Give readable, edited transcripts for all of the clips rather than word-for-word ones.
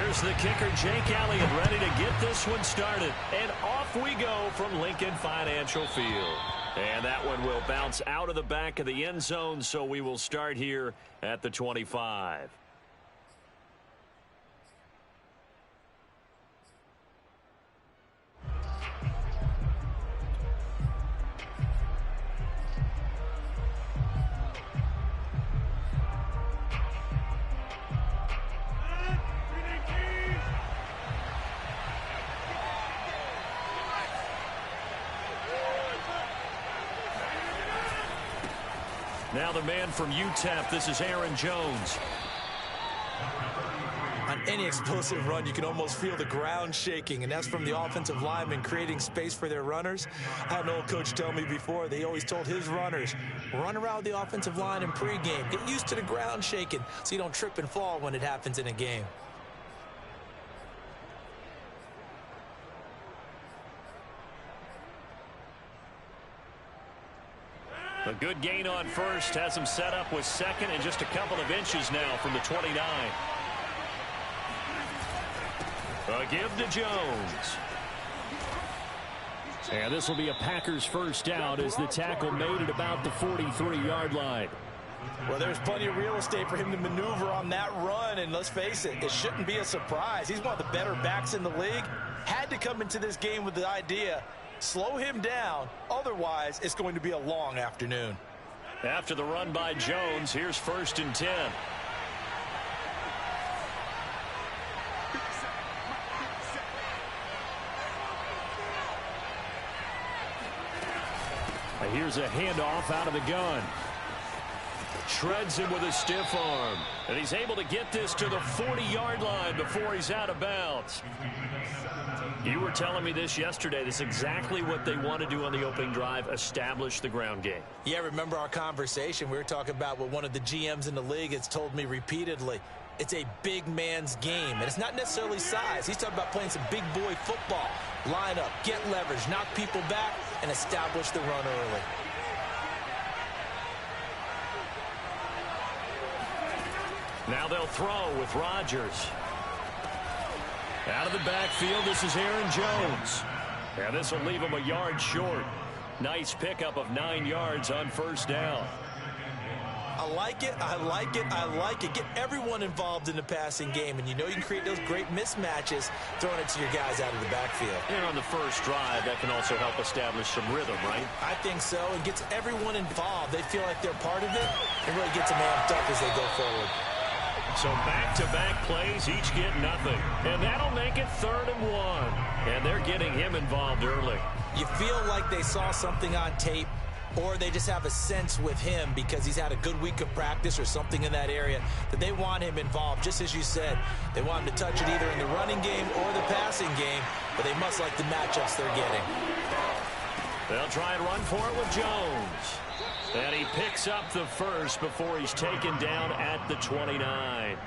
Here's the kicker, Jake Elliott, ready to get this one started. And off we go from Lincoln Financial Field. And that one will bounce out of the back of the end zone, so we will start here at the 25. Now the man from UTEP, this is Aaron Jones. On any explosive run, you can almost feel the ground shaking, and that's from the offensive linemen creating space for their runners. I had an old coach tell me before, they always told his runners, run around the offensive line in pregame. Get used to the ground shaking so you don't trip and fall when it happens in a game. A good gain on first has him set up with second and just a couple of inches now from the 29. A give to Jones. And this will be a Packers first down as the tackle made at about the 43-yard line. Well, there's plenty of real estate for him to maneuver on that run, and let's face it, it shouldn't be a surprise. He's one of the better backs in the league. Had to come into this game with the idea, slow him down, otherwise it's going to be a long afternoon. After the run by Jones, here's 1st and 10. Here's a handoff out of the gun. Shreds him with a stiff arm. And he's able to get this to the 40-yard line before he's out of bounds. You were telling me this yesterday. This is exactly what they want to do on the opening drive, establish the ground game. Yeah, remember our conversation? We were talking about what one of the GMs in the league has told me repeatedly. It's a big man's game, and it's not necessarily size. He's talking about playing some big boy football. Line up, get leverage, knock people back, and establish the run early. Now they'll throw with Rodgers. Out of the backfield, this is Aaron Jones. And this will leave him a yard short. Nice pickup of 9 yards on first down. I like it, I like it, I like it. Get everyone involved in the passing game, and you know you can create those great mismatches throwing it to your guys out of the backfield. And on the first drive, that can also help establish some rhythm, right? I think so. It gets everyone involved. They feel like they're part of it, and really gets them amped up as they go forward. So back-to-back plays, each get nothing. And that'll make it 3rd and 1. And they're getting him involved early. You feel like they saw something on tape, or they just have a sense with him because he's had a good week of practice or something in that area that they want him involved. Just as you said, they want him to touch it either in the running game or the passing game, but they must like the matchups they're getting. They'll try and run for it with Jones. And he picks up the first before he's taken down at the 29.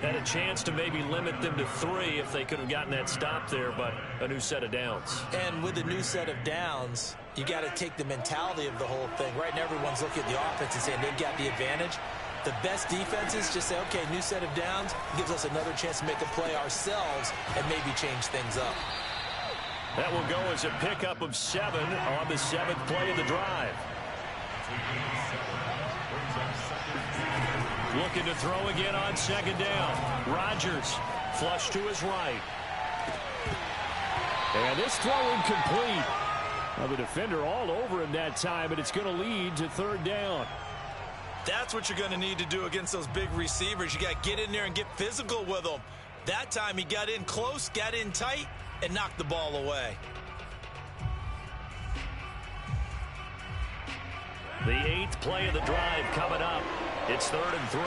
Had a chance to maybe limit them to 3 if they could have gotten that stop there, but a new set of downs. And with a new set of downs, you got to take the mentality of the whole thing. Right now, everyone's looking at the offense and saying they've got the advantage. The best defenses just say, okay, new set of downs gives us another chance to make a play ourselves and maybe change things up. That will go as a pickup of 7 on the 7th play of the drive. Looking to throw again on 2nd down. Rodgers flush to his right. And this throw incomplete. Well, the defender all over him that time, but it's going to lead to 3rd down. That's what you're going to need to do against those big receivers. You got to get in there and get physical with them. That time he got in close, got in tight, and knocked the ball away. The 8th play of the drive coming up. It's 3rd and 3.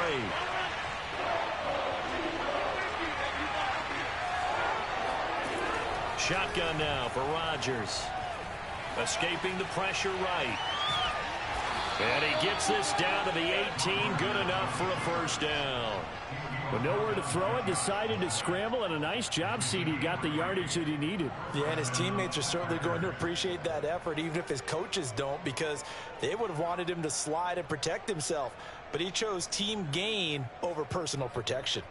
Shotgun now for Rodgers. Escaping the pressure right. And he gets this down to the 18. Good enough for a first down. But nowhere to throw it, decided to scramble, and a nice job, CD. Got the yardage that he needed. Yeah, and his teammates are certainly going to appreciate that effort, even if his coaches don't, because they would have wanted him to slide and protect himself. But he chose team gain over personal protection.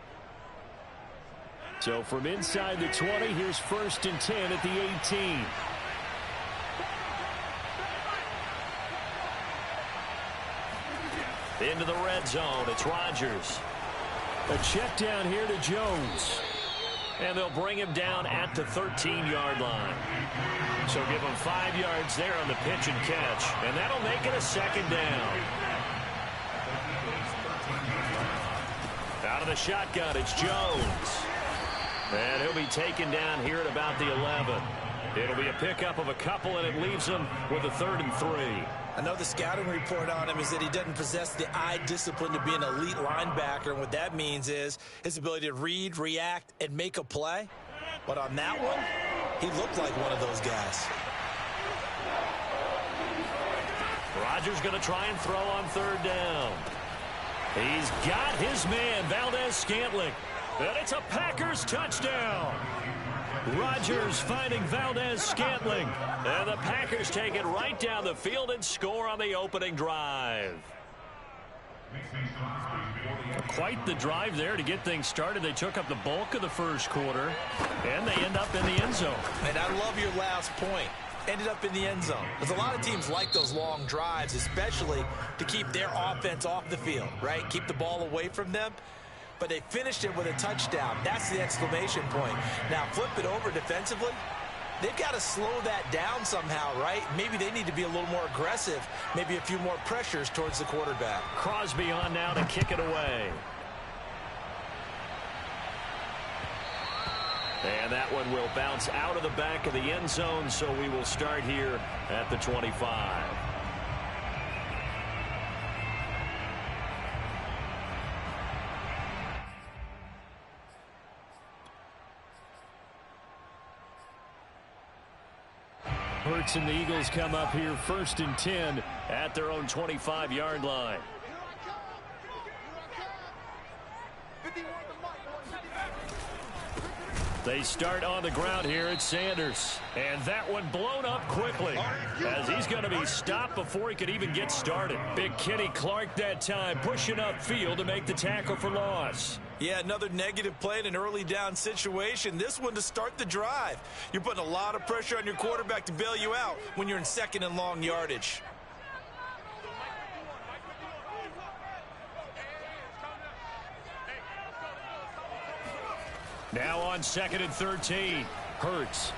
So from inside the 20, here's 1st and 10 at the 18. Into the red zone, it's Rodgers. A check down here to Jones. And they'll bring him down at the 13-yard line. So give him 5 yards there on the pitch and catch. And that'll make it a 2nd down. Out of the shotgun, it's Jones. And he'll be taken down here at about the 11. It'll be a pickup of a couple, and it leaves him with a 3rd and 3. I know the scouting report on him is that he doesn't possess the eye discipline to be an elite linebacker. And what that means is his ability to read, react, and make a play. But on that one, he looked like one of those guys. Rodgers going to try and throw on 3rd down. He's got his man, Valdes-Scantling. And it's a Packers touchdown. Rodgers finding Valdes-Scantling. And the Packers take it right down the field and score on the opening drive. Quite the drive there to get things started. They took up the bulk of the first quarter, and they end up in the end zone. And I love your last point. Ended up in the end zone. Because a lot of teams like those long drives, especially to keep their offense off the field, right? Keep the ball away from them. But they finished it with a touchdown. That's the exclamation point. Now flip it over defensively. They've got to slow that down somehow, right? Maybe they need to be a little more aggressive. Maybe a few more pressures towards the quarterback. Crosby on now to kick it away. And that one will bounce out of the back of the end zone, so we will start here at the 25. Hurts and the Eagles come up here 1st and 10 at their own 25-yard line. They start on the ground here at Sanders. And that one blown up quickly as he's going to be stopped before he could even get started. Big Kenny Clark that time pushing upfield to make the tackle for loss. Yeah, another negative play in an early down situation. This one to start the drive. You're putting a lot of pressure on your quarterback to bail you out when you're in 2nd and long yardage. Now on 2nd and 13. Hurts.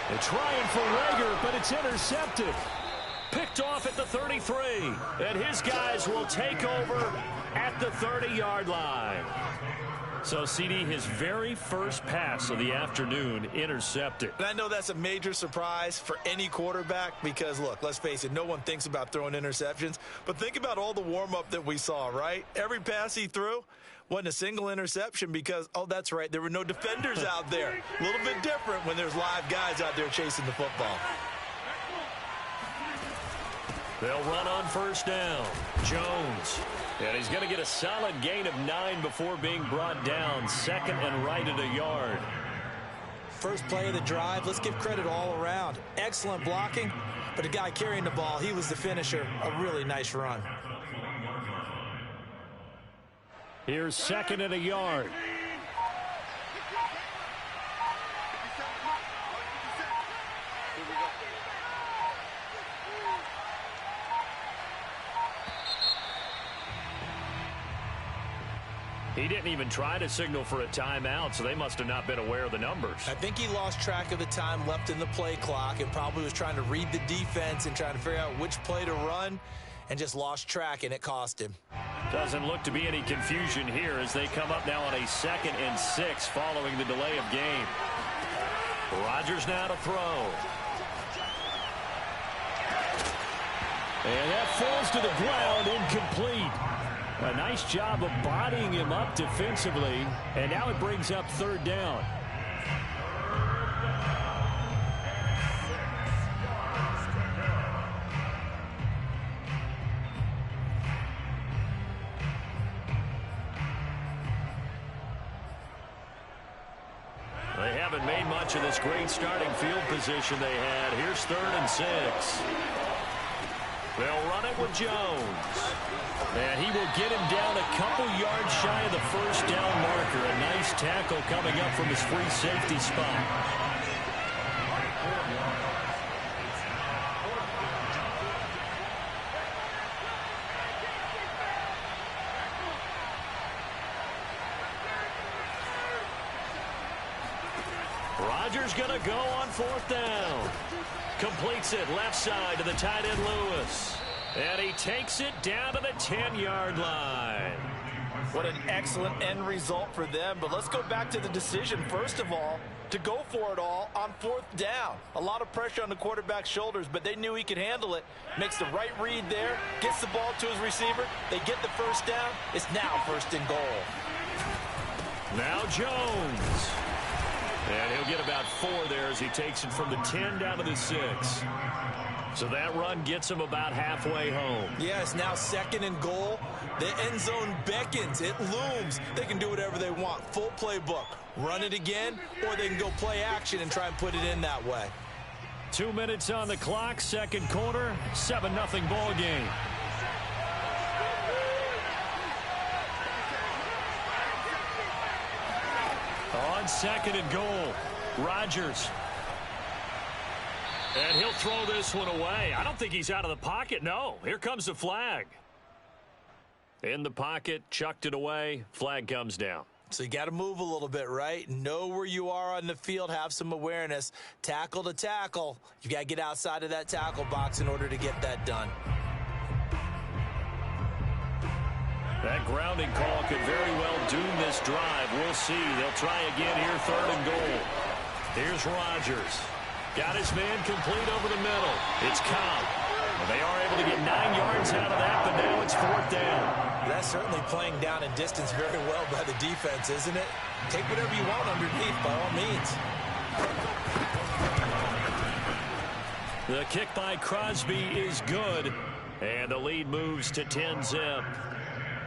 They're trying for Reagor, but it's intercepted. Picked off at the 33. And his guys will take over at the 30-yard line. So, CD, his very first pass of the afternoon intercepted. And I know that's a major surprise for any quarterback because, look, let's face it, no one thinks about throwing interceptions. But think about all the warm-up that we saw, right? Every pass he threw wasn't a single interception because, oh, that's right, there were no defenders out there. A little bit different when there's live guys out there chasing the football. They'll run on 1st down. Jones. And he's going to get a solid gain of 9 before being brought down. 2nd and right at a yard. First play of the drive, let's give credit all around. Excellent blocking, but the guy carrying the ball, he was the finisher. A really nice run. Here's 2nd and a yard. He didn't even try to signal for a timeout, so they must have not been aware of the numbers. I think he lost track of the time left in the play clock and probably was trying to read the defense and trying to figure out which play to run and just lost track, and it cost him. Doesn't look to be any confusion here as they come up now on a 2nd and 6 following the delay of game. Rodgers now to throw. And that falls to the ground, incomplete. A nice job of bodying him up defensively, and now it brings up 3rd down. They haven't made much of this great starting field position they had. Here's 3rd and 6. They'll run it with Jones. And he will get him down a couple yards shy of the first down marker. A nice tackle coming up from his free safety spot. Rodgers going to go on fourth down. Completes it left side to the tight end Lewis. And he takes it down to the 10-yard line. What an excellent end result for them. But let's go back to the decision, first of all, to go for it all on fourth down. A lot of pressure on the quarterback's shoulders, but they knew he could handle it. Makes the right read there, gets the ball to his receiver. They get the first down. It's now first and goal. Now Jones. And he'll get about 4 there as he takes it from the 10 down to the 6. So that run gets him about halfway home. Yeah, it's now second and goal. The end zone beckons. It looms. They can do whatever they want. Full playbook. Run it again, or they can go play action and try and put it in that way. 2 minutes on the clock, second quarter, 7-0 ball game. On second and goal, Rodgers. And he'll throw this one away. I don't think he's out of the pocket. No, here comes the flag. In the pocket, chucked it away. Flag comes down. So you got to move a little bit, right? Know where you are on the field. Have some awareness. Tackle to tackle. You got to get outside of that tackle box in order to get that done. That grounding call could very well doom this drive. We'll see. They'll try again here, third and goal. Here's Rodgers. Got his man complete over the middle. It's Cobb. They are able to get 9 yards out of that, but now it's fourth down. That's certainly playing down in distance very well by the defense, isn't it? Take whatever you want underneath, by all means. The kick by Crosby is good, and the lead moves to 10-zip.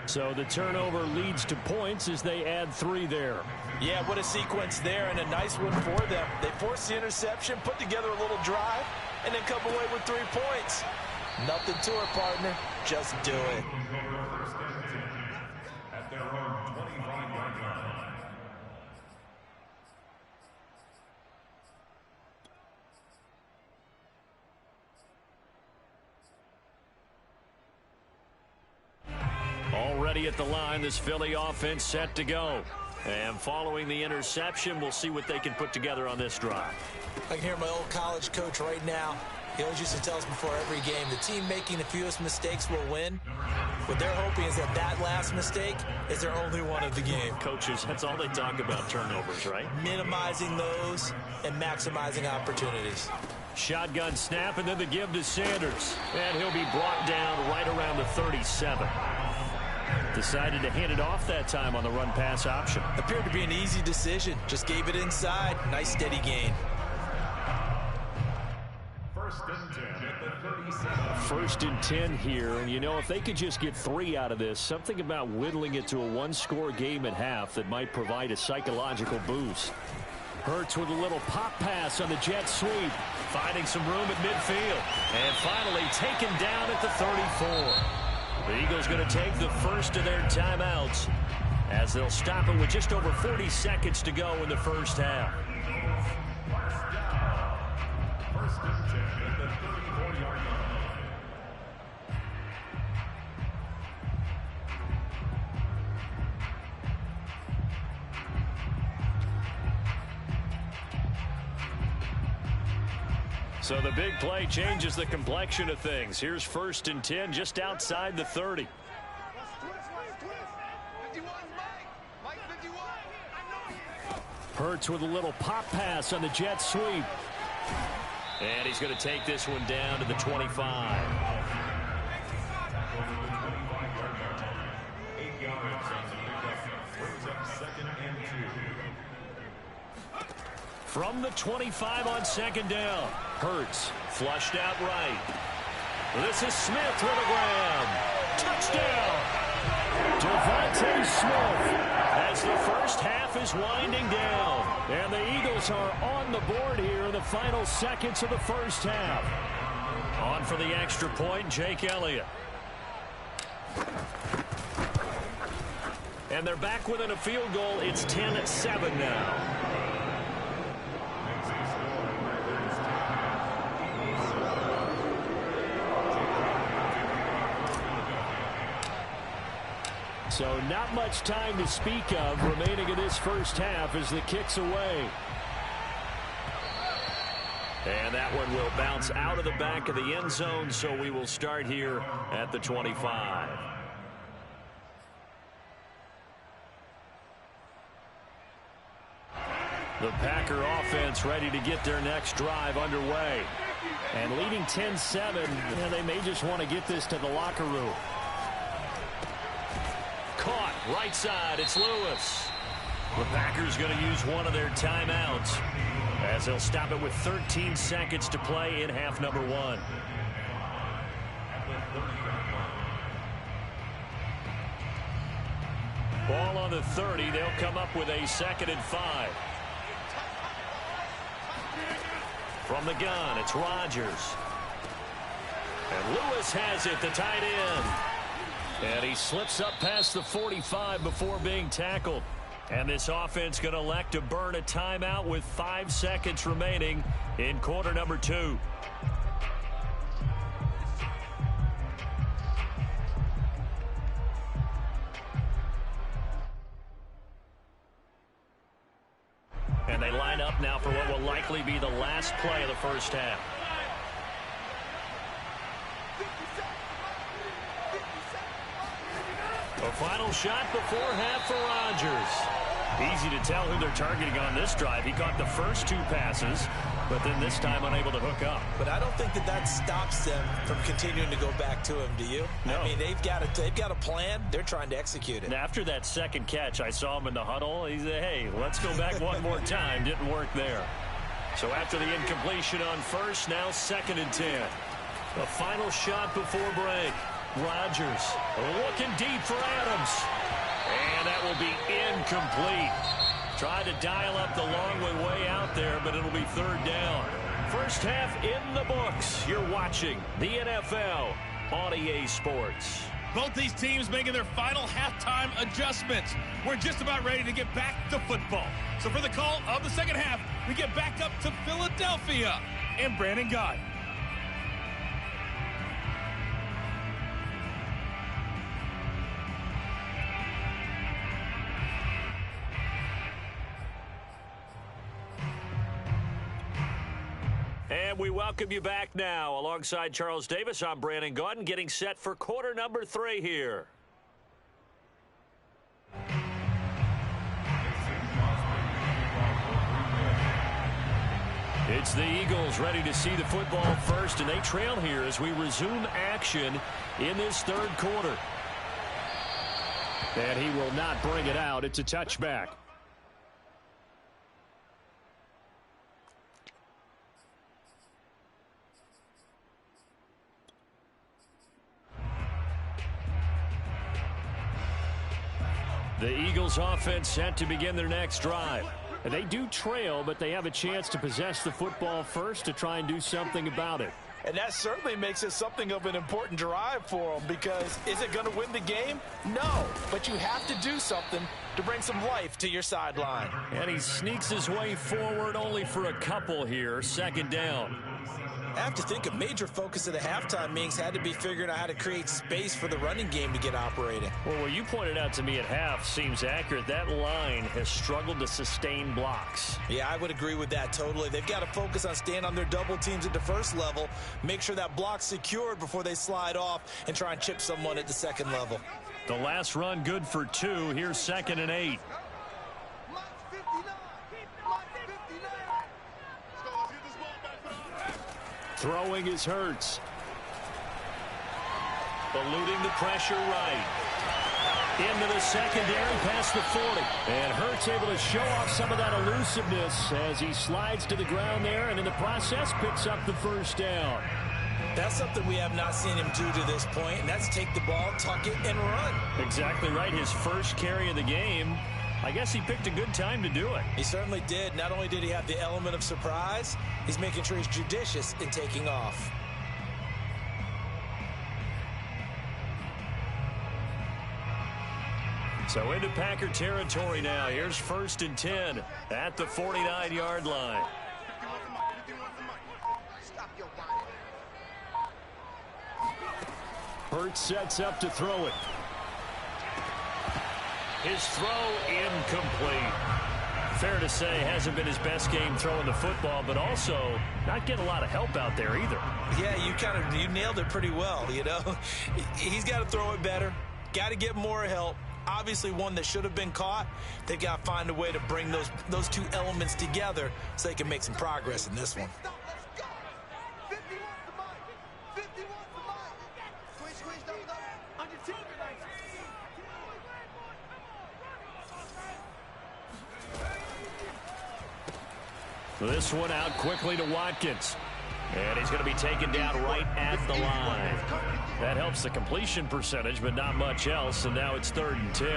So the turnover leads to points as they add 3 there. Yeah, what a sequence there, and a nice one for them. They forced the interception, put together a little drive, and then come away with 3 points. Nothing to it, partner. Just do it. Already at the line, this Philly offense set to go. And following the interception, we'll see what they can put together on this drive. I can hear my old college coach right now. He always used to tell us before every game, the team making the fewest mistakes will win. What they're hoping is that that last mistake is their only one of the game. Coaches, that's all they talk about, turnovers, right? Minimizing those and maximizing opportunities. Shotgun snap, and then the give to Sanders. And he'll be brought down right around the 37. Decided to hand it off that time on the run-pass option. Appeared to be an easy decision. Just gave it inside. Nice steady gain. First and 10 here, and you know, if they could just get 3 out of this, something about whittling it to a 1-score game at half that might provide a psychological boost. Hurts with a little pop pass on the jet sweep, finding some room at midfield, and finally taken down at the 34. The Eagles going to take the first of their timeouts as they'll stop it with just over 40 seconds to go in the first half. First and 10 at the 34-yard line. So the big play changes the complexion of things. Here's first and 10 just outside the 30. Hurts with a little pop pass on the jet sweep. And he's going to take this one down to the 25. From the 25 on second down. Hurts flushed out right. This is Smith with a grab. Touchdown. Devontae Smith as the first half is winding down. And the Eagles are on the board here in the final seconds of the first half. On for the extra point, Jake Elliott. And they're back within a field goal. It's 10-7 now. So not much time to speak of remaining in this first half as the kick's away. And that one will bounce out of the back of the end zone, so we will start here at the 25. The Packer offense ready to get their next drive underway. And leading 10-7, they may just want to get this to the locker room. Caught right side. It's Lewis. The Packers going to use one of their timeouts as they'll stop it with 13 seconds to play in half number one. Ball on the 30. They'll come up with a 2nd and 5. From the gun, it's Rodgers. And Lewis has it, the tight end. And he slips up past the 45 before being tackled. And this offense going to elect to burn a timeout with 5 seconds remaining in quarter number 2. And they line up now for what will likely be the last play of the first half. A final shot before half for Rodgers. Easy to tell who they're targeting on this drive. He caught the first 2 passes, but then this time unable to hook up. But I don't think that stops them from continuing to go back to him, do you? No. I mean, they've got a plan. They're trying to execute it. And after that second catch, I saw him in the huddle. He said, hey, let's go back one more time. Didn't work there. So after the incompletion on first, now 2nd and 10. The final shot before break. Rodgers looking deep for Adams. And that will be incomplete. Tried to dial up the long way out there, but it'll be 3rd down. First half in the books. You're watching the NFL on EA Sports. Both these teams making their final halftime adjustments. We're just about ready to get back to football. So for the call of the second half, we get back up to Philadelphia and Brandon Gaudin. And we welcome you back now. Alongside Charles Davis, I'm Brandon Gaudin, getting set for quarter number 3 here. It's the Eagles ready to see the football first, and they trail here as we resume action in this 3rd quarter. And he will not bring it out. It's a touchback. The Eagles offense set to begin their next drive. And they do trail, but they have a chance to possess the football first to try and do something about it. And that certainly makes it something of an important drive for them, because is it going to win the game? No, but you have to do something to bring some life to your sideline. And he sneaks his way forward only for a couple here. 2nd down. I have to think a major focus of the halftime meetings had to be figuring out how to create space for the running game to get operating. Well, what you pointed out to me at half seems accurate. That line has struggled to sustain blocks. Yeah, I would agree with that totally. They've got to focus on staying on their double teams at the first level, make sure that block's secured before they slide off and try and chip someone at the 2nd level. The last run good for 2. Here's 2nd and 8. Throwing is Hurts. Eluding the pressure right. Into the secondary past the 40. And Hurts able to show off some of that elusiveness as he slides to the ground there, and in the process picks up the 1st down. That's something we have not seen him do to this point, and that's take the ball, tuck it, and run. Exactly right. His first carry of the game. I guess he picked a good time to do it. He certainly did. Not only did he have the element of surprise, he's making sure he's judicious in taking off. So into Packer territory now. Here's 1st and 10 at the 49-yard line. Hurts sets up to throw it. His throw incomplete. Fair to say, hasn't been his best game throwing the football, but also not getting a lot of help out there either. Yeah, you nailed it pretty well, you know. He's got to throw it better. Got to get more help. Obviously one that should have been caught. They've got to find a way to bring those two elements together so they can make some progress in this one. This one out quickly to Watkins. And he's going to be taken down right at the line. That helps the completion percentage, but not much else, and now it's 3rd and 10.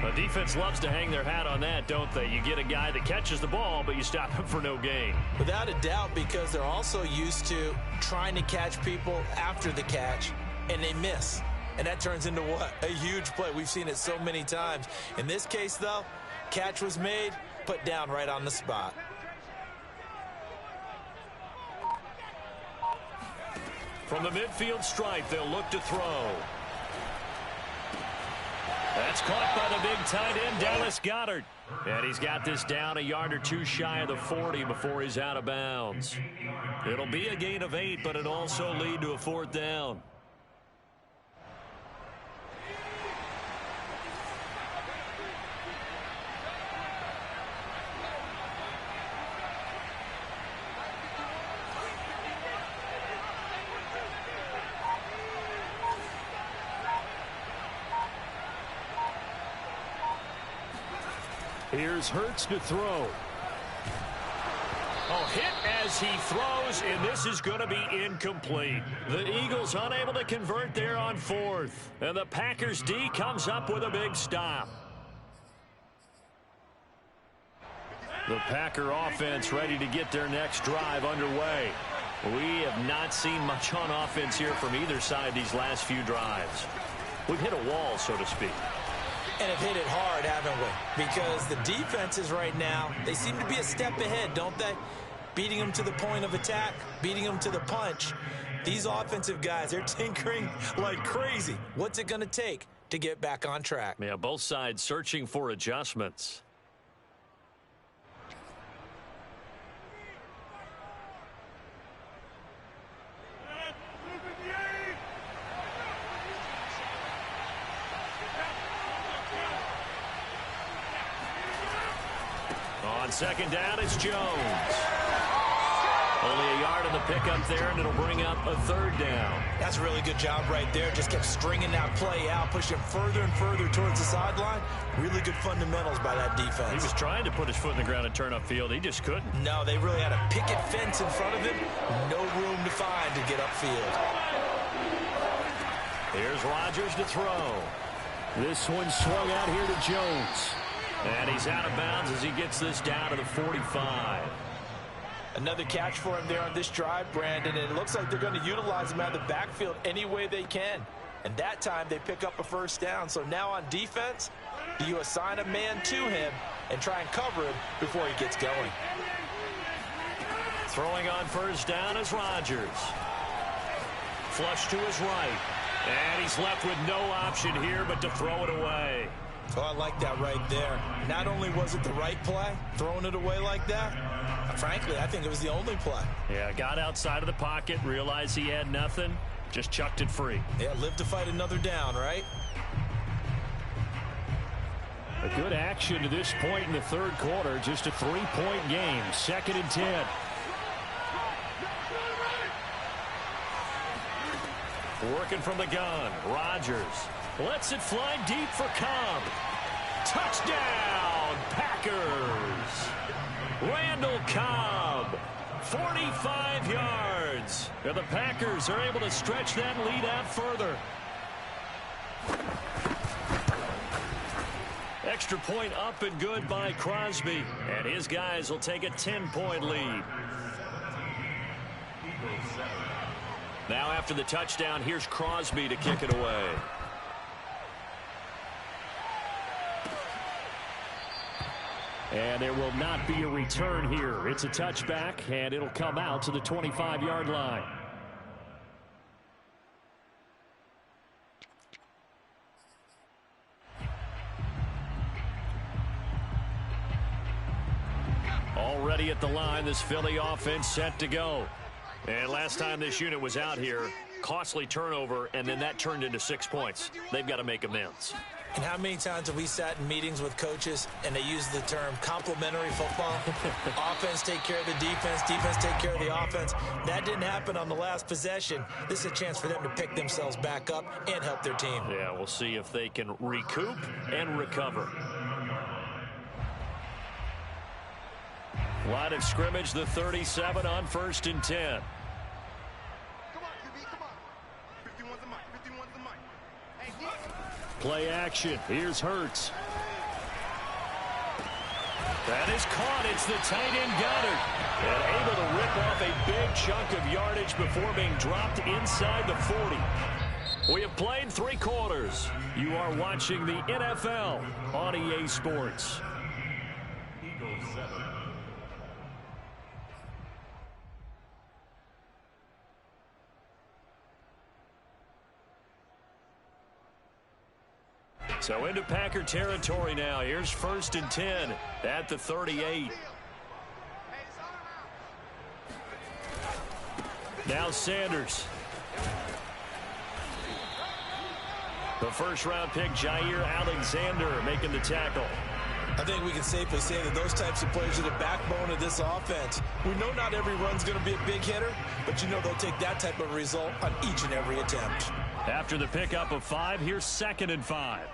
The defense loves to hang their hat on that, don't they? You get a guy that catches the ball, but you stop him for no gain. Without a doubt, because they're also used to trying to catch people after the catch, and they miss. And that turns into what? A huge play. We've seen it so many times. In this case, though, catch was made, put down right on the spot. From the midfield stripe, they'll look to throw. That's caught by the big tight end, Dallas Goedert. And he's got this down a yard or two shy of the 40 before he's out of bounds. It'll be a gain of 8, but it'll also lead to a 4th down. Here's Hurts to throw. Oh, hit as he throws, and this is going to be incomplete. The Eagles unable to convert there on 4th. And the Packers D comes up with a big stop. The Packer offense ready to get their next drive underway. We have not seen much on offense here from either side these last few drives. We've hit a wall, so to speak. And have hit it hard, haven't we? Because the defenses right now, they seem to be a step ahead, don't they? Beating them to the point of attack, beating them to the punch. These offensive guys, they're tinkering like crazy. What's it going to take to get back on track? Yeah, both sides searching for adjustments. On 2nd down, it's Jones. Only a yard on the pickup there, and it'll bring up a 3rd down. That's a really good job right there. Just kept stringing that play out, pushing further and further towards the sideline. Really good fundamentals by that defense. He was trying to put his foot in the ground and turn upfield. He just couldn't. No, they really had a picket fence in front of him. No room to find to get upfield. Here's Rodgers to throw. This one swung out here to Jones. And he's out of bounds as he gets this down to the 45. Another catch for him there on this drive, Brandon, and it looks like they're going to utilize him out of the backfield any way they can. And that time they pick up a 1st down. So now on defense, do you assign a man to him and try and cover him before he gets going? Throwing on 1st down is Rodgers. Flush to his right. And he's left with no option here but to throw it away. Oh, I like that right there. Not only was it the right play, throwing it away like that, frankly, I think it was the only play. Yeah, got outside of the pocket, realized he had nothing, just chucked it free. Yeah, live to fight another down, right? A good action to this point in the 3rd quarter, just a 3-point game, 2nd and 10. Working from the gun, Rodgers lets it fly deep for Cobb. Touchdown, Packers. Randall Cobb, 45 yards. And the Packers are able to stretch that lead out further. Extra point up and good by Crosby. And his guys will take a 10-point lead. Now after the touchdown, here's Crosby to kick it away. And there will not be a return here. It's a touchback, and it'll come out to the 25-yard line. Already at the line, this Philly offense set to go. And last time this unit was out here, costly turnover, and then that turned into 6 points. They've got to make amends. And how many times have we sat in meetings with coaches and they use the term complementary football? Offense take care of the defense, defense take care of the offense. That didn't happen on the last possession. This is a chance for them to pick themselves back up and help their team. Yeah, we'll see if they can recoup and recover. Line of scrimmage, the 37 on 1st and 10. Come on, QB, come on. 51's the mic, 51's the mic. Hey, play action. Here's Hurts. That is caught. It's the tight end Goddard. And able to rip off a big chunk of yardage before being dropped inside the 40. We have played 3 quarters. You are watching the NFL on EA Sports. Eagles 7. So into Packer territory now. Here's 1st and 10 at the 38. Now Sanders. The first-round pick, Jair Alexander, making the tackle. I think we can safely say that those types of players are the backbone of this offense. We know not every run's going to be a big hitter, but you know they'll take that type of result on each and every attempt. After the pickup of 5, here's 2nd and 5.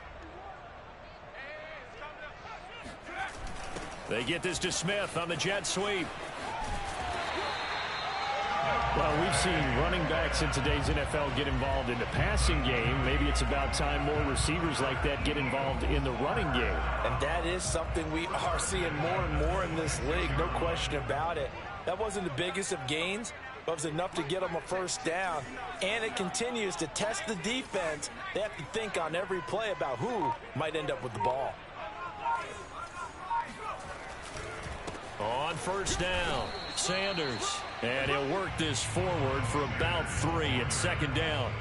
They get this to Smith on the jet sweep. Well, we've seen running backs in today's NFL get involved in the passing game. Maybe it's about time more receivers like that get involved in the running game. And that is something we are seeing more and more in this league, no question about it. That wasn't the biggest of gains, but it was enough to get them a first down. And it continues to test the defense. They have to think on every play about who might end up with the ball. On 1st down, Sanders. And he'll work this forward for about 3 at 2nd down.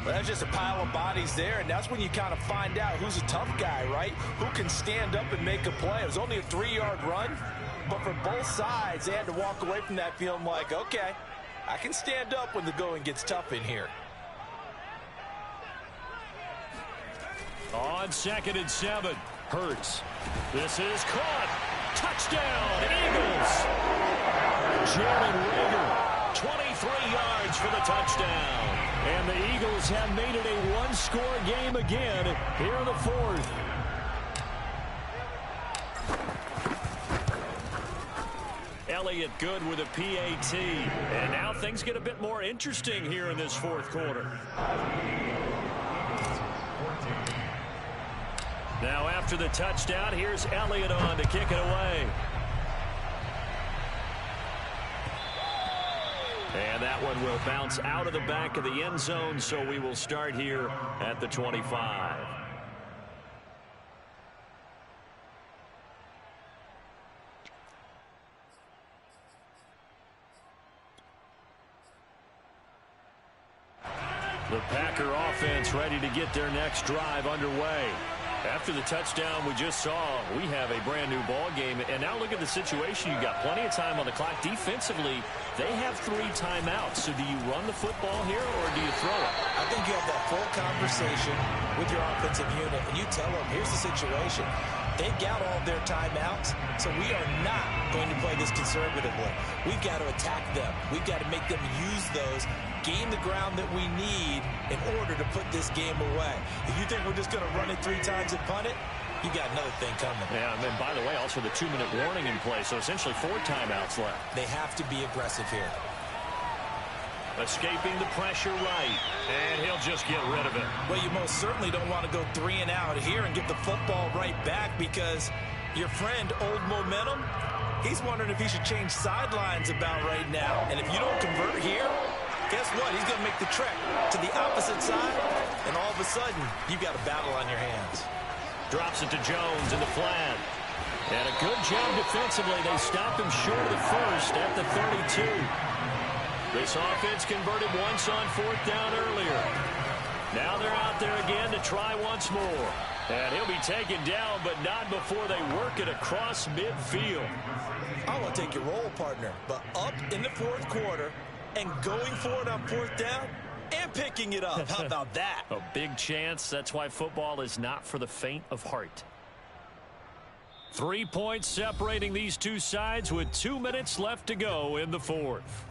Well, that's just a pile of bodies there, and that's when you kind of find out who's a tough guy, right? Who can stand up and make a play. It was only a 3-yard run, but for both sides, they had to walk away from that feeling like, okay, I can stand up when the going gets tough in here. On 2nd and 7, Hurts. This is caught. Touchdown, Eagles. Jalen Reagor, 23 yards for the touchdown. And the Eagles have made it a one-score game again here in the 4th. Elliott good with a PAT. And now things get a bit more interesting here in this 4th quarter. Now after the touchdown, here's Elliott on to kick it away. And that one will bounce out of the back of the end zone, so we will start here at the 25. The Packer offense ready to get their next drive underway. After the touchdown we just saw, we have a brand new ball game. And now look at the situation. You've got plenty of time on the clock. Defensively, they have 3 timeouts. So do you run the football here or do you throw it? I think you have that full conversation with your offensive unit, and you tell them, here's the situation. They've got all their timeouts, so we are not going to play this conservatively. We've got to attack them. We've got to make them use those, gain the ground that we need in order to put this game away. If you think we're just going to run it 3 times and punt it, you got another thing coming. Yeah, and then, by the way, also the 2-minute warning in play, so essentially 4 timeouts left. They have to be aggressive here. Escaping the pressure right, and he'll just get rid of it. Well, you most certainly don't want to go 3 and out here and get the football right back, because your friend, Old Momentum, he's wondering if he should change sidelines about right now. And if you don't convert here, guess what? He's going to make the trek to the opposite side, and all of a sudden, you've got a battle on your hands. Drops it to Jones in the flat. And a good job defensively. They stopped him short of the first at the 32. This offense converted once on fourth down earlier. Now they're out there again to try once more. And he'll be taken down, but not before they work it across midfield. I want to take your role, partner, but up in the fourth quarter and going for it on fourth down and picking it up. How about that? A big chance. That's why football is not for the faint of heart. 3 points separating these two sides with 2 minutes left to go in the fourth.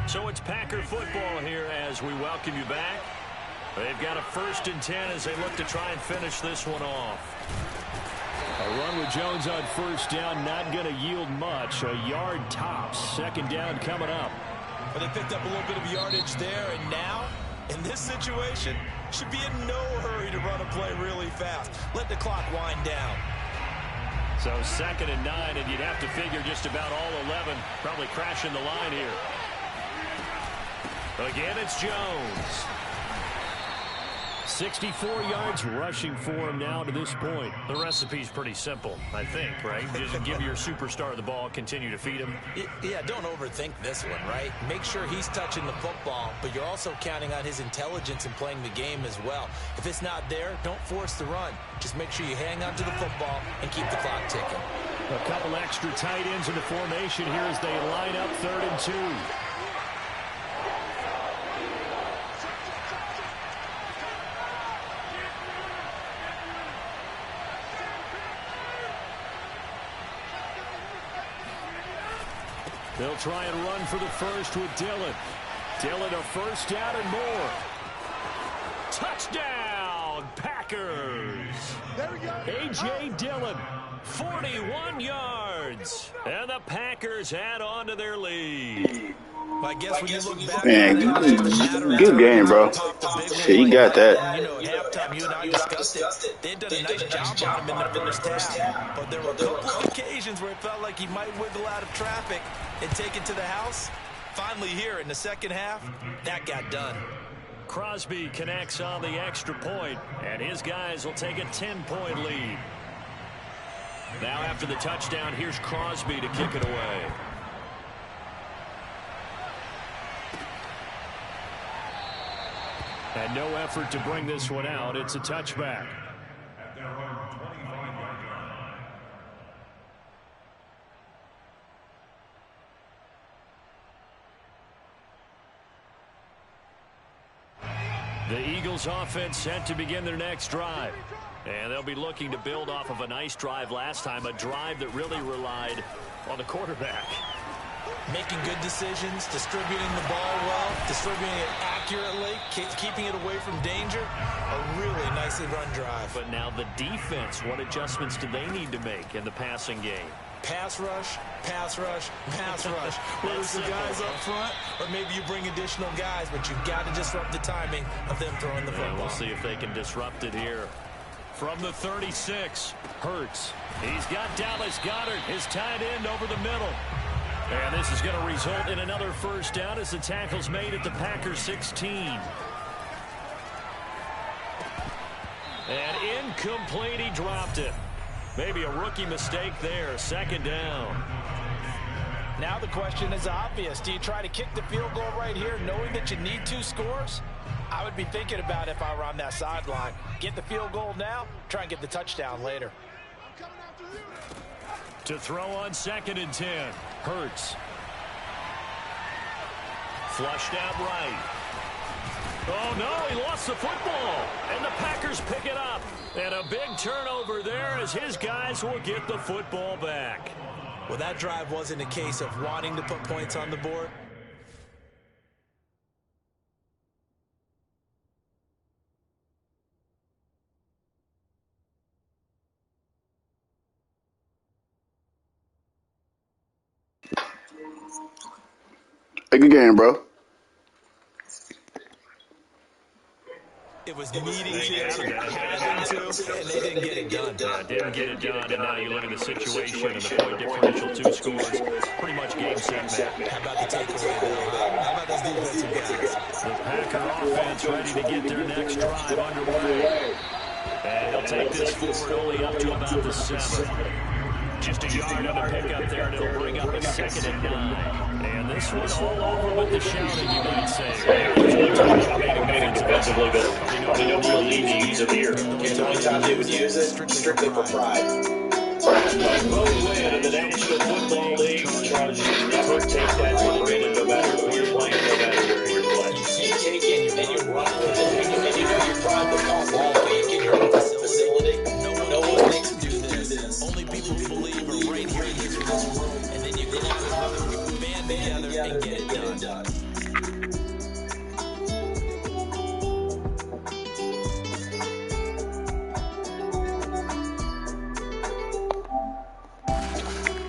So it's Packer football here as we welcome you back. They've got a 1st and 10 as they look to try and finish this one off. A run with Jones on first down, not going to yield much. A yard tops. 2nd down coming up. But they picked up a little bit of yardage there, and now, in this situation, should be in no hurry to run a play really fast. Let the clock wind down. So 2nd and 9, and you'd have to figure just about all 11 probably crashing the line here. Again, it's Jones. 64 yards rushing for him now to this point. The recipe's pretty simple, I think, right? Just give your superstar the ball, continue to feed him. Yeah, don't overthink this one, right? Make sure he's touching the football, but you're also counting on his intelligence in playing the game as well. If it's not there, don't force the run. Just make sure you hang on to the football and keep the clock ticking. A couple extra tight ends in the formation here as they line up 3rd and 2. They'll try and run for the first with Dillon. Dillon a 1st down and more. Touchdown, Packers. A.J. Dillon, 41 yards. And the Packers add on to their lead. I guess when you look back, man, good game, bro. Yeah, you got that. You know, at halftime, you and I discussed it. They've done a nice job on him in the first half. But there were a couple of occasions where it felt like he might wiggle out of traffic and take it to the house. Finally here in the second half, that got done. Crosby connects on the extra point, and his guys will take a 10-point lead. Now after the touchdown, here's Crosby to kick it away. And no effort to bring this one out. It's a touchback. The Eagles offense set to begin their next drive. And they'll be looking to build off of a nice drive last time, a drive that really relied on the quarterback. Making good decisions, distributing the ball well, distributing it accurately, keeping it away from danger. A really nicely run drive. But now the defense, what adjustments do they need to make in the passing game? Pass rush, pass rush, pass rush. Whether it's the guys up front or maybe you bring additional guys, but you've got to disrupt the timing of them throwing the football. And we'll see if they can disrupt it here. From the 36, Hurts. He's got Dallas Goedert, his tight end, over the middle. And this is going to result in another 1st down as the tackle's made at the Packers 16. And incomplete, he dropped it. Maybe a rookie mistake there, 2nd down. Now the question is obvious. Do you try to kick the field goal right here knowing that you need 2 scores? I would be thinking about it if I were on that sideline. Get the field goal now, try and get the touchdown later. To throw on 2nd and 10. Hurts. Flushed out right. Oh, no, he lost the football. And the Packers pick it up. And a big turnover there as his guys will get the football back. Well, that drive wasn't a case of wanting to put points on the board. A good game, bro. It was needing to, having to, and they didn't get it done. Didn't get it done, and now you look at the situation and the point differential, 2 scores, pretty much game, set, match. How about the takeaway, though? How about those defensive guys? The Packer offense ready to get their next drive underway. And he'll take this forward only up to about the 7. Just a yard on the pickup there, and it'll bring up a 2nd and 9. And this one all over with the shouting, you might say. Defensively, but they don't feel needs of the year. The only time they would use it, strictly for pride. Both win in the National Football League. Chargers never take that